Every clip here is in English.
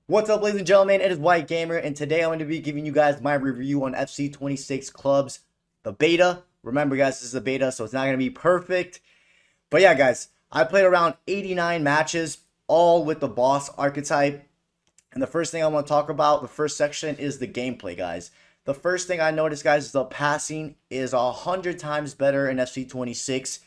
What's up, ladies and gentlemen? It is White Gamer, and today I'm going to be giving you guys my review on FC 26 clubs, the beta. Remember, guys, this is a beta, so it's not going to be perfect. But yeah, guys, I played around 89 matches, all with the boss archetype. And the first thing I want to talk about, the first section, is the gameplay, guys. The first thing I noticed, guys, is the passing is 100 times better in FC 26.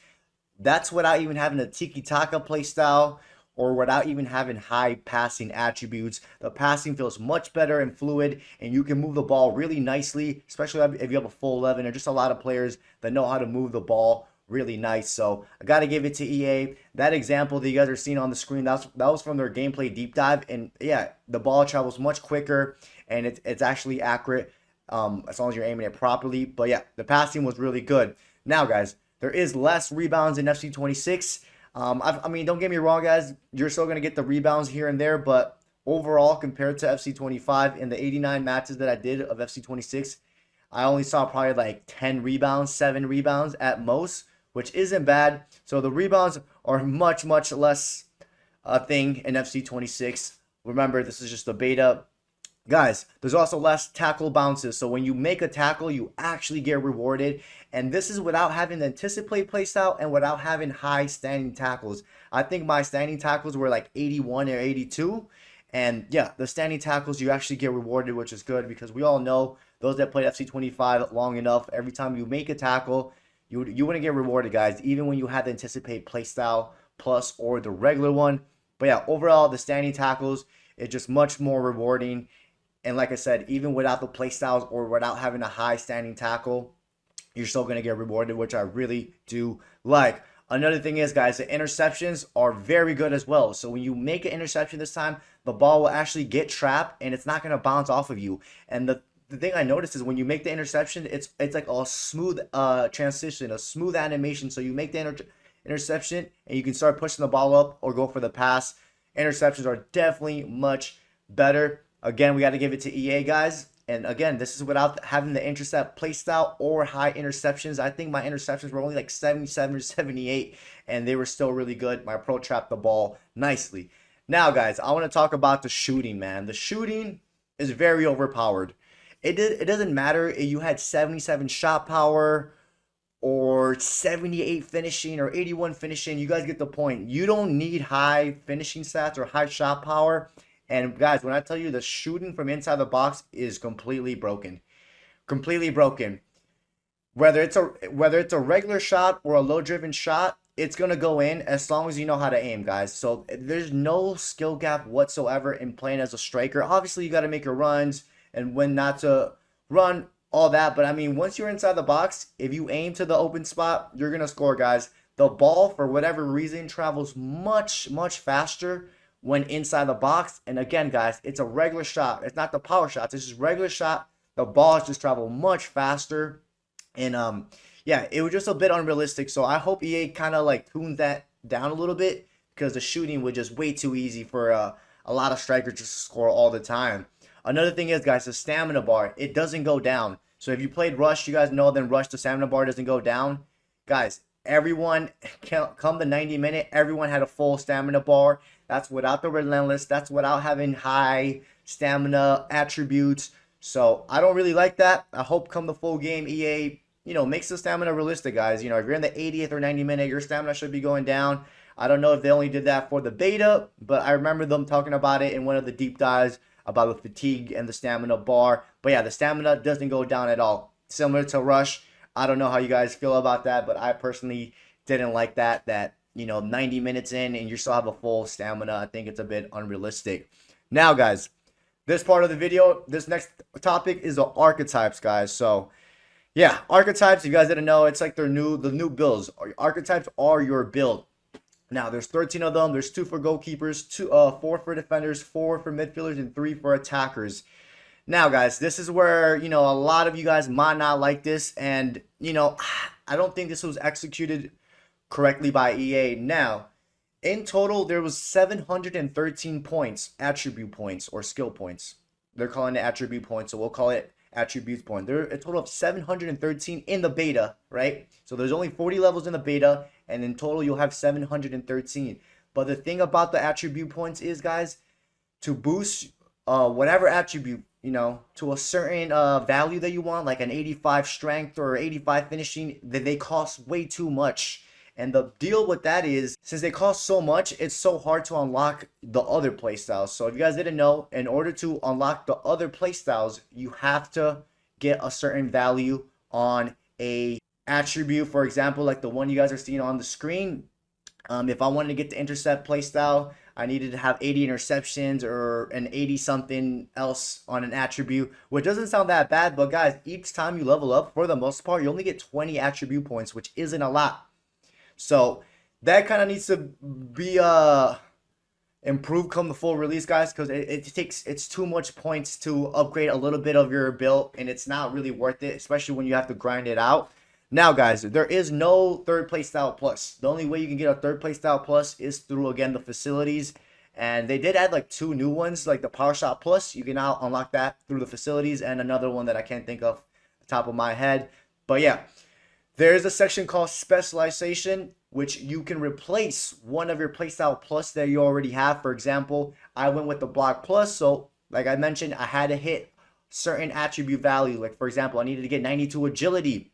That's without even having a tiki-taka playstyle or without even having high passing attributes. The passing feels much better and fluid, and you can move the ball really nicely, especially if you have a full 11. There's just a lot of players that know how to move the ball really nice. So I got to give it to EA. That example that you guys are seeing on the screen, that was from their gameplay deep dive. And yeah, the ball travels much quicker, and it's actually accurate as long as you're aiming it properly. But yeah, the passing was really good. Now, guys, there is less rebounds in FC 26. I mean, don't get me wrong, guys. You're still going to get the rebounds here and there, but overall, compared to FC 25, in the 89 matches that I did of FC 26, I only saw probably like 10 rebounds, 7 rebounds at most, which isn't bad. So the rebounds are much, much less a thing in FC 26. Remember, this is just a beta. Guys, there's also less tackle bounces. So when you make a tackle, you actually get rewarded. And this is without having the anticipate playstyle and without having high standing tackles. I think my standing tackles were like 81 or 82. And yeah, the standing tackles, you actually get rewarded, which is good because we all know those that played FC 25 long enough, every time you make a tackle, you wouldn't get rewarded, guys, even when you had the anticipate playstyle plus or the regular one. But yeah, overall, the standing tackles is just much more rewarding. And like I said, even without the playstyles or without having a high standing tackle, you're still going to get rewarded, which I really do like. Another thing is, guys, the interceptions are very good as well. So when you make an interception this time, the ball will actually get trapped and it's not going to bounce off of you. And the thing I noticed is when you make the interception, it's like a smooth transition, a smooth animation. So you make the interception and you can start pushing the ball up or go for the pass. Interceptions are definitely much better. Again, we got to give it to EA, guys. And again, this is without having the intercept playstyle or high interceptions. I think my interceptions were only like 77 or 78, and they were still really good. My pro trapped the ball nicely. Now, guys, I want to talk about the shooting, man. The shooting is very overpowered. It doesn't matter if you had 77 shot power or 78 finishing or 81 finishing. You guys get the point. You don't need high finishing stats or high shot power. And guys, when I tell you the shooting from inside the box is completely broken. Completely broken. Whether it's a regular shot or a low driven shot, it's going to go in as long as you know how to aim, guys. So there's no skill gap whatsoever in playing as a striker. Obviously, you got to make your runs and when not to run, all that. But I mean, once you're inside the box, if you aim to the open spot, you're going to score, guys. The ball, for whatever reason, travels much, much faster when inside the box. And again, guys, it's a regular shot. It's not the power shots. It's just regular shot. The balls just travel much faster. And yeah, it was just a bit unrealistic. So I hope EA kind of like tuned that down a little bit because the shooting was just way too easy for a lot of strikers to score all the time. Another thing is, guys, the stamina bar, it doesn't go down. So if you played Rush, you guys know then Rush, the stamina bar doesn't go down. Guys, everyone, come the 90-minute, everyone had a full stamina bar. That's without the relentless. That's without having high stamina attributes. So I don't really like that. I hope come the full game, EA, makes the stamina realistic, guys. If you're in the 80th or 90-minute, your stamina should be going down. I don't know if they only did that for the beta, but I remember them talking about it in one of the deep dives about the fatigue and the stamina bar. But yeah, the stamina doesn't go down at all. Similar to Rush. I don't know how you guys feel about that, but I personally didn't like that 90 minutes in and you still have a full stamina. I think it's a bit unrealistic. Now, guys, this part of the video, this next topic is the archetypes, guys. So yeah, archetypes, you guys didn't know, it's like the new builds. Archetypes are your build. Now, there's 13 of them. There's 2 for goalkeepers, 4 for defenders, 4 for midfielders, and 3 for attackers. Now, guys, this is where, a lot of you guys might not like this. And, I don't think this was executed correctly by EA. Now, in total, there was 713 points, attribute points, or skill points. They're calling it attribute points, so we'll call it attributes point. There are a total of 713 in the beta, right? So there's only 40 levels in the beta, and in total you'll have 713. But the thing about the attribute points is, guys, to boost whatever attribute, to a certain value that you want, like an 85 strength or 85 finishing, that they cost way too much. And the deal with that is, since they cost so much, it's so hard to unlock the other playstyles. So if you guys didn't know, in order to unlock the other playstyles, you have to get a certain value on a attribute. For example, like the one you guys are seeing on the screen. If I wanted to get the intercept playstyle, I needed to have 80 interceptions or an 80 something else on an attribute, which doesn't sound that bad. But guys, each time you level up, for the most part, you only get 20 attribute points, which isn't a lot. So that kind of needs to be improved come the full release, guys, because it's too much points to upgrade a little bit of your build, and it's not really worth it, especially when you have to grind it out. Now, guys, there is no third playstyle plus. The only way you can get a third playstyle plus is through, again, the facilities. And they did add like 2 new ones, like the Power Shot Plus. You can now unlock that through the facilities, and another one that I can't think of the top of my head. But yeah, there's a section called Specialization, which you can replace one of your playstyle plus that you already have. For example, I went with the Block Plus. So like I mentioned, I had to hit certain attribute value. Like, for example, I needed to get 92 agility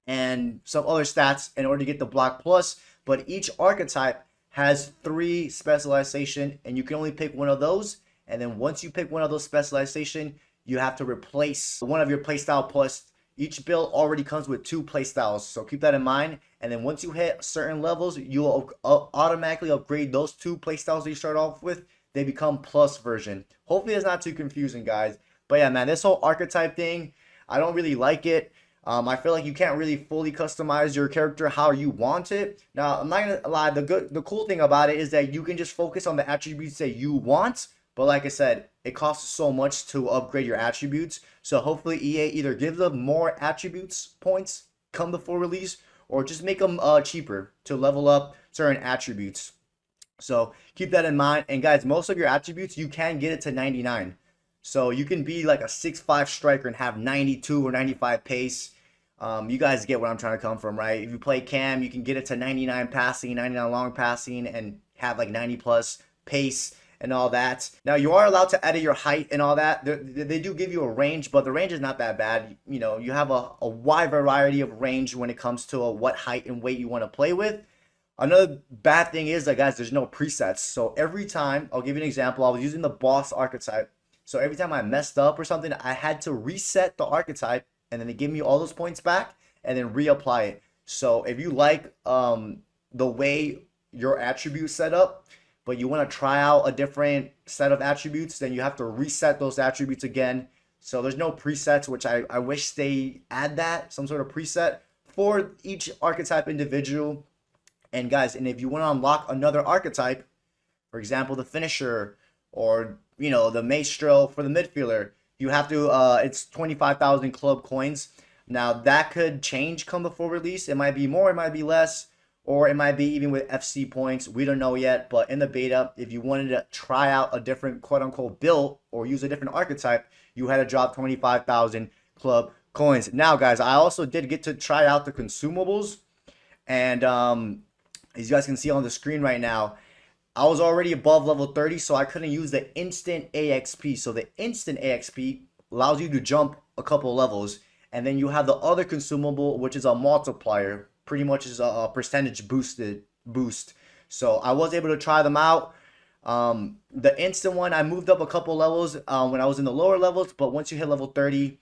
and some other stats in order to get the Block Plus. But each archetype has 3 specialization, and you can only pick one of those. And then once you pick one of those specialization, you have to replace one of your playstyle plus. Each build already comes with 2 playstyles, so keep that in mind. And then once you hit certain levels, you'll automatically upgrade those 2 playstyles that you start off with. They become plus version. Hopefully it's not too confusing, guys. But yeah, man, this whole archetype thing, I don't really like it. I feel like you can't really fully customize your character how you want it. Now, I'm not gonna lie, the cool thing about it is that you can just focus on the attributes that you want. But like I said, it costs so much to upgrade your attributes. So hopefully EA either gives them more attributes points come the full release, or just make them cheaper to level up certain attributes. So keep that in mind. And guys, most of your attributes, you can get it to 99. So you can be like a 6'5 striker and have 92 or 95 pace. You guys get where I'm trying to come from, right? If you play Cam, you can get it to 99 passing, 99 long passing, and have like 90 plus pace and all that. Now, you are allowed to edit your height and all that. They do give you a range, but the range is not that bad. You have a wide variety of range when it comes to what height and weight you want to play with. Another bad thing is that, guys, there's no presets. So every time, I'll give you an example. I was using the boss archetype. So every time I messed up or something, I had to reset the archetype, and then they give me all those points back and then reapply it. So if you like the way your attributes set up, but you want to try out a different set of attributes, then you have to reset those attributes again. So there's no presets, which I wish they add that, some sort of preset for each archetype individual. And guys, and if you want to unlock another archetype, for example, the finisher, or the maestro for the midfielder, you have to it's 25,000 club coins. Now that could change come the full release. It might be more, it might be less, or it might be even with FC points. We don't know yet. But in the beta, if you wanted to try out a different quote-unquote build or use a different archetype, you had to drop 25,000 club coins. Now, guys, I also did get to try out the consumables. And as you guys can see on the screen right now, I was already above level 30, so I couldn't use the instant AXP. So the instant AXP allows you to jump a couple levels. And then you have the other consumable, which is a multiplier. Pretty much is a percentage boost. So I was able to try them out. The instant one, I moved up a couple levels when I was in the lower levels. But once you hit level 30,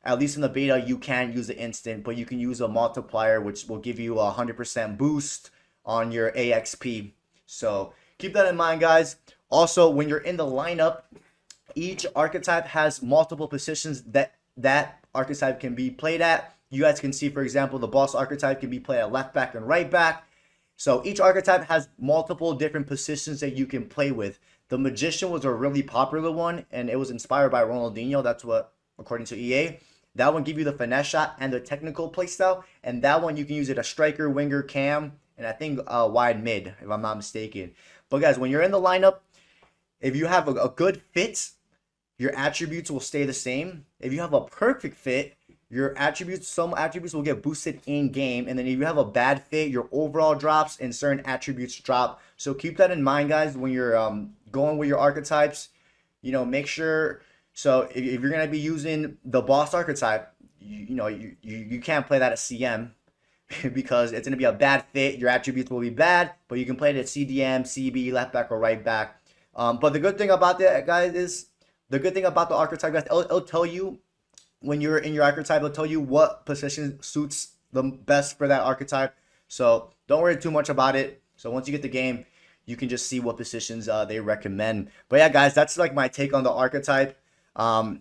at least in the beta, you can use the instant. But you can use a multiplier, which will give you a 100% boost on your AXP. So keep that in mind, guys. Also, when you're in the lineup, each archetype has multiple positions that archetype can be played at. You guys can see, for example, the boss archetype can be played at left back and right back. So each archetype has multiple different positions that you can play with. The magician was a really popular one, and it was inspired by Ronaldinho. That's what, according to EA. That one gives you the finesse shot and the technical playstyle. And that one you can use it a striker, winger, cam, and I think wide mid, if I'm not mistaken. But guys, when you're in the lineup, if you have a good fit, your attributes will stay the same. If you have a perfect fit, some attributes will get boosted in game. And then if you have a bad fit, your overall drops and certain attributes drop. So keep that in mind, guys, when you're going with your archetypes. make sure. So if you're gonna be using the boss archetype, you can't play that at CM because it's gonna be a bad fit. Your attributes will be bad, but you can play it at CDM, CB, left back or right back. But the good thing about that, guys, is the good thing about the archetype, guys, it'll tell you when you're in your archetype. It'll tell you what position suits the best for that archetype. So don't worry too much about it. So once you get the game, you can just see what positions they recommend. But yeah, guys, that's like my take on the archetype. I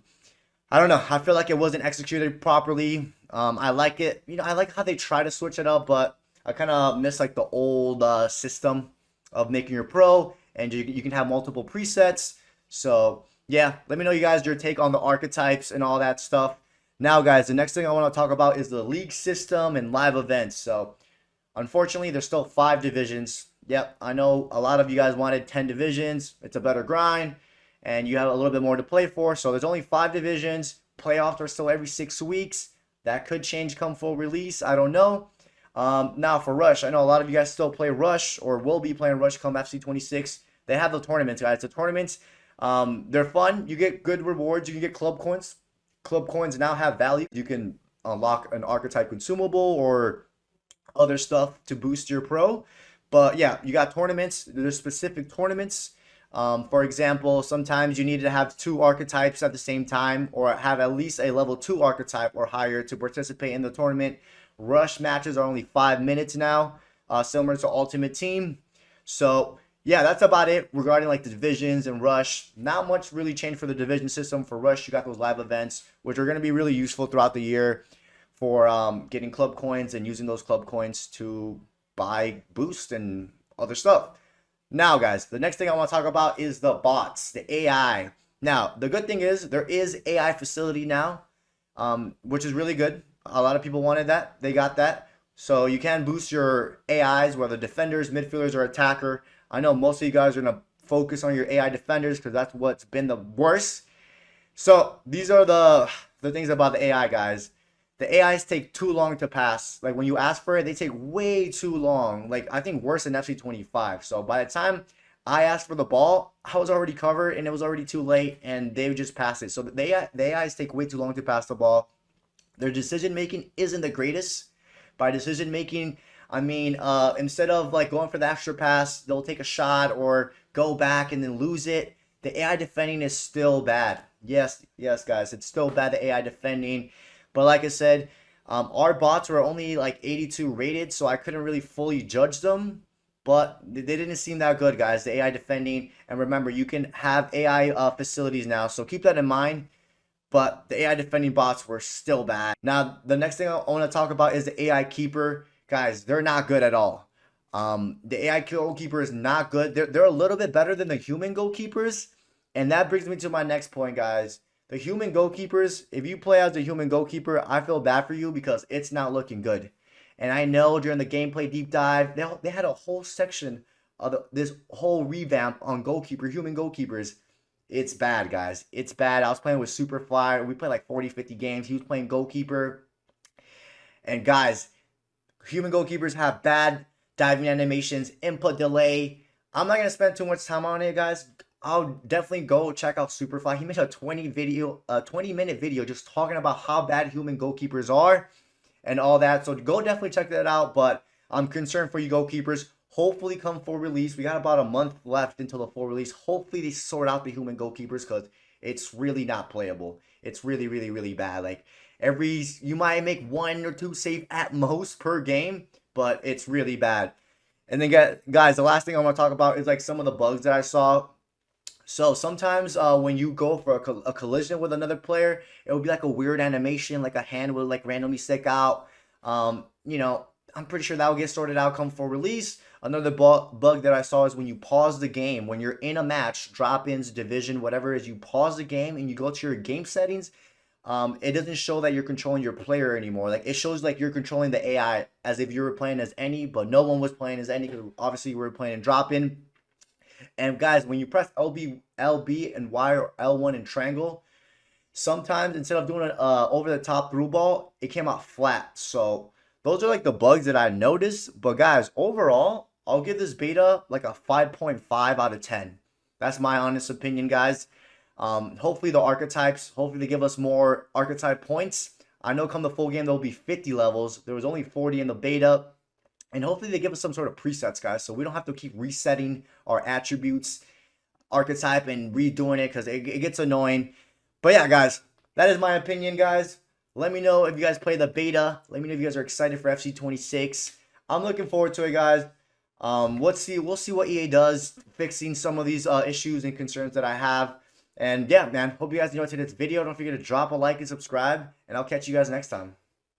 don't know. I feel like it wasn't executed properly. I like it. I like how they try to switch it up, but I kind of miss like the old system of making your pro, and you can have multiple presets. So yeah, let me know you guys your take on the archetypes and all that stuff. Now, guys, the next thing I want to talk about is the league system and live events. So unfortunately, there's still 5 divisions. Yep, I know a lot of you guys wanted 10 divisions. It's a better grind, and you have a little bit more to play for. So there's only 5 divisions. Playoffs are still every 6 weeks. That could change come full release. I don't know. Now for Rush, I know a lot of you guys still play Rush or will be playing Rush come FC 26. They have the tournaments, guys. The tournaments, they're fun. You get good rewards. You can get club coins. Club coins now have value. You can unlock an archetype consumable or other stuff to boost your pro. But yeah, you got tournaments. There's specific tournaments. For example, sometimes you need to have 2 archetypes at the same time or have at least a level 2 archetype or higher to participate in the tournament. Rush matches are only 5 minutes now, similar to Ultimate Team. So yeah, that's about it regarding like the divisions and Rush. Not much really changed for the division system. For Rush, you got those live events, which are going to be really useful throughout the year for getting club coins and using those club coins to buy boost and other stuff. Now, guys, the next thing I want to talk about is the bots, the AI. Now, the good thing is there is AI facility now, which is really good. A lot of people wanted that. They got that. So you can boost your AIs, whether defenders, midfielders, or attacker. I know most of you guys are going to focus on your AI defenders because that's what's been the worst. So these are the things about the AI, guys. The AIs take too long to pass. Like when you ask for it, they take way too long. Like I think worse than FC 25. So by the time I asked for the ball, I was already covered and it was already too late and they just passed it. So the AIs take way too long to pass the ball. Their decision making isn't the greatest. By decision making, I mean instead of like going for the extra pass, they'll take a shot or go back and then lose it. The AI defending is still bad. Yes, guys, it's still bad, the AI defending. But like I said, our bots were only like 82 rated, so I couldn't really fully judge them. But they didn't seem that good, guys, the AI defending. And remember, you can have AI facilities now, so keep that in mind. But the AI defending bots were still bad. Now, the next thing I want to talk about is the AI keeper. Guys, they're not good at all. The AI goalkeeper is not good. They're a little bit better than the human goalkeepers. And that brings me to my next point, guys. The human goalkeepers, if you play as a human goalkeeper, I feel bad for you because it's not looking good. And I know during the gameplay deep dive, they had a whole section of this whole revamp on human goalkeepers. It's bad, guys. It's bad. I was playing with Superfly. We played like 40, 50 games. He was playing goalkeeper. And guys, human goalkeepers have bad diving animations, input delay. I'm not going to spend too much time on it, guys. I'll definitely go check out Superfly. He made a 20-minute video just talking about how bad human goalkeepers are and all that. So go definitely check that out. But I'm concerned for you goalkeepers. Hopefully come full release. We got about a month left until the full release. Hopefully they sort out the human goalkeepers because it's really not playable. It's really, really, really bad. Like you might make 1 or 2 save at most per game, but it's really bad. And then guys, the last thing I want to talk about is like some of the bugs that I saw. So sometimes when you go for a collision with another player, it would be like a weird animation, like a hand would like randomly stick out. I'm pretty sure that will get sorted out come for release. Another bug that I saw is when you pause the game, when you're in a match, drop-ins, division, whatever it is, you pause the game and you go to your game settings, it doesn't show that you're controlling your player anymore. Like it shows like you're controlling the AI as if you were playing as any, but no one was playing as any because obviously we were playing in drop-in. And guys, when you press LB and Y or L1 and triangle, sometimes instead of doing an over the top through ball, it came out flat. So those are like the bugs that I noticed. But guys, overall, I'll give this beta like a 5.5 out of 10. That's my honest opinion, guys. Hopefully the archetypes, hopefully they give us more archetype points. I know come the full game there'll be 50 levels. There was only 40 in the beta. And hopefully they give us some sort of presets, guys, so we don't have to keep resetting our attributes, archetype, and redoing it because it gets annoying. But yeah, guys, that is my opinion, guys. Let me know if you guys play the beta. Let me know if you guys are excited for FC 26. I'm looking forward to it, guys. We'll see what EA does, fixing some of these issues and concerns that I have. And yeah, man, hope you guys enjoyed today's video. Don't forget to drop a like and subscribe, and I'll catch you guys next time.